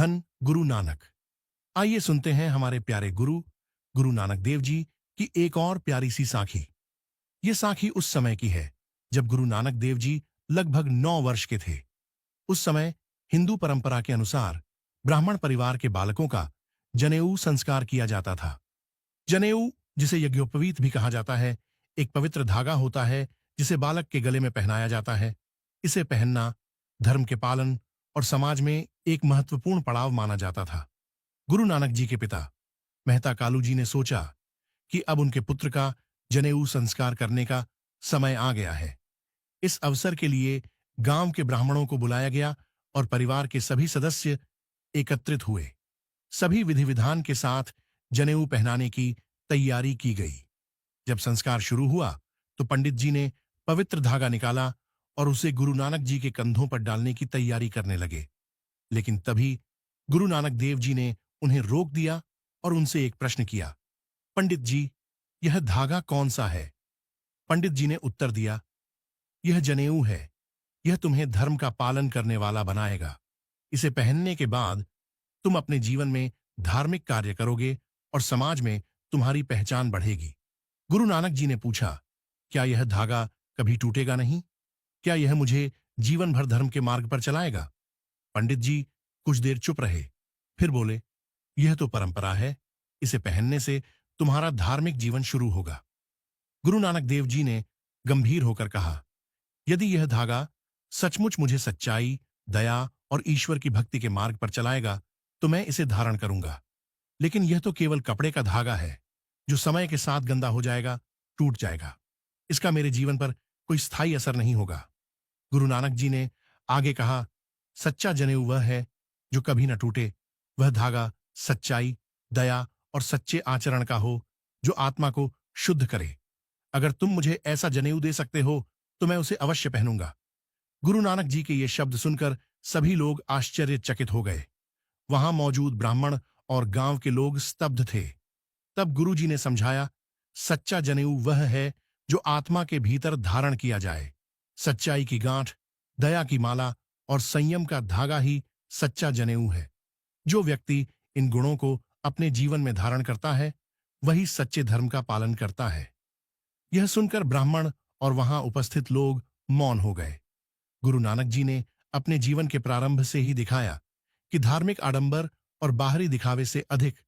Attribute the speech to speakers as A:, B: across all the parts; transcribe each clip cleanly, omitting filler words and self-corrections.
A: धन गुरु नानक। आइए सुनते हैं हमारे प्यारे गुरु गुरु नानक देव जी की एक और प्यारी सी साखी। ये साखी उस समय की है जब गुरु नानक देव जी लगभग 9 वर्ष के थे। उस समय हिंदू परंपरा के अनुसार ब्राह्मण परिवार के बालकों का जनेऊ संस्कार किया जाता था। जनेऊ, जिसे यज्ञोपवीत भी कहा जाता है, एक पवित्र धागा होता है जिसे बालक के गले में पहनाया जाता है। इसे पहनना धर्म के पालन और समाज में एक महत्वपूर्ण पड़ाव माना जाता था। गुरु नानक जी के पिता मेहता कालू जी ने सोचा कि अब उनके पुत्र का जनेऊ संस्कार करने का समय आ गया है। इस अवसर के लिए गांव के ब्राह्मणों को बुलाया गया और परिवार के सभी सदस्य एकत्रित हुए। सभी विधि विधान के साथ जनेऊ पहनाने की तैयारी की गई। जब संस्कार शुरू हुआ तो पंडित जी ने पवित्र धागा निकाला और उसे गुरु नानक जी के कंधों पर डालने की तैयारी करने लगे। लेकिन तभी गुरु नानक देव जी ने उन्हें रोक दिया और उनसे एक प्रश्न किया, पंडित जी, यह धागा कौन सा है? पंडित जी ने उत्तर दिया, यह जनेऊ है। यह तुम्हें धर्म का पालन करने वाला बनाएगा। इसे पहनने के बाद तुम अपने जीवन में धार्मिक कार्य करोगे और समाज में तुम्हारी पहचान बढ़ेगी। गुरु नानक जी ने पूछा, क्या यह धागा कभी टूटेगा नहीं? क्या यह मुझे जीवन भर धर्म के मार्ग पर चलाएगा? पंडित जी कुछ देर चुप रहे, फिर बोले, यह तो परंपरा है। इसे पहनने से तुम्हारा धार्मिक जीवन शुरू होगा। गुरु नानक देव जी ने गंभीर होकर कहा, यदि यह धागा सचमुच मुझे सच्चाई, दया और ईश्वर की भक्ति के मार्ग पर चलाएगा तो मैं इसे धारण करूंगा। लेकिन यह तो केवल कपड़े का धागा है जो समय के साथ गंदा हो जाएगा, टूट जाएगा। इसका मेरे जीवन पर कोई स्थायी असर नहीं होगा। गुरु नानक जी ने आगे कहा, सच्चा जनेऊ वह है जो कभी न टूटे। वह धागा सच्चाई, दया और सच्चे आचरण का हो जो आत्मा को शुद्ध करे। अगर तुम मुझे ऐसा जनेऊ दे सकते हो तो मैं उसे अवश्य पहनूंगा। गुरु नानक जी के ये शब्द सुनकर सभी लोग आश्चर्यचकित हो गए। वहां मौजूद ब्राह्मण और गांव के लोग स्तब्ध थे। तब गुरु जी ने समझाया, सच्चा जनेऊ वह है जो आत्मा के भीतर धारण किया जाए। सच्चाई की गांठ, दया की माला और संयम का धागा ही सच्चा जनेऊ है। जो व्यक्ति इन गुणों को अपने जीवन में धारण करता है वही सच्चे धर्म का पालन करता है। यह सुनकर ब्राह्मण और वहां उपस्थित लोग मौन हो गए। गुरु नानक जी ने अपने जीवन के प्रारंभ से ही दिखाया कि धार्मिक आडंबर और बाहरी दिखावे से अधिक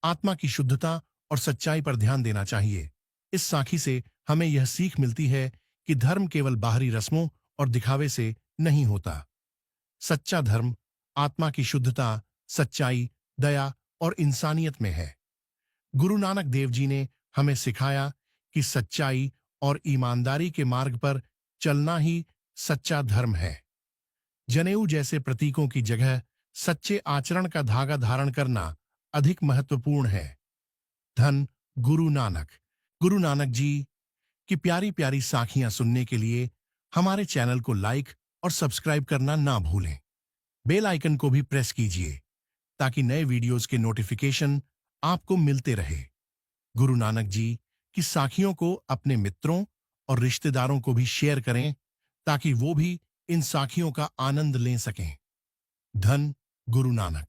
A: आत्मा की शुद्धता और सच्चाई पर ध्यान देना चाहिए। इस साखी से हमें यह सीख मिलती है कि धर्म केवल बाहरी रस्मों और दिखावे से नहीं होता। सच्चा धर्म आत्मा की शुद्धता, सच्चाई, दया और इंसानियत में है। गुरु नानक देव जी ने हमें सिखाया कि सच्चाई और ईमानदारी के मार्ग पर चलना ही सच्चा धर्म है। जनेऊ जैसे प्रतीकों की जगह सच्चे आचरण का धागा धारण करना अधिक महत्वपूर्ण है। धन गुरु नानक। गुरु नानक जी की प्यारी प्यारी साखियां सुनने के लिए हमारे चैनल को लाइक और सब्सक्राइब करना ना भूलें। बेल आइकन को भी प्रेस कीजिए ताकि नए वीडियोस के नोटिफिकेशन आपको मिलते रहे। गुरु नानक जी की साखियों को अपने मित्रों और रिश्तेदारों को भी शेयर करें ताकि वो भी इन साखियों का आनंद ले सकें। धन गुरु नानक।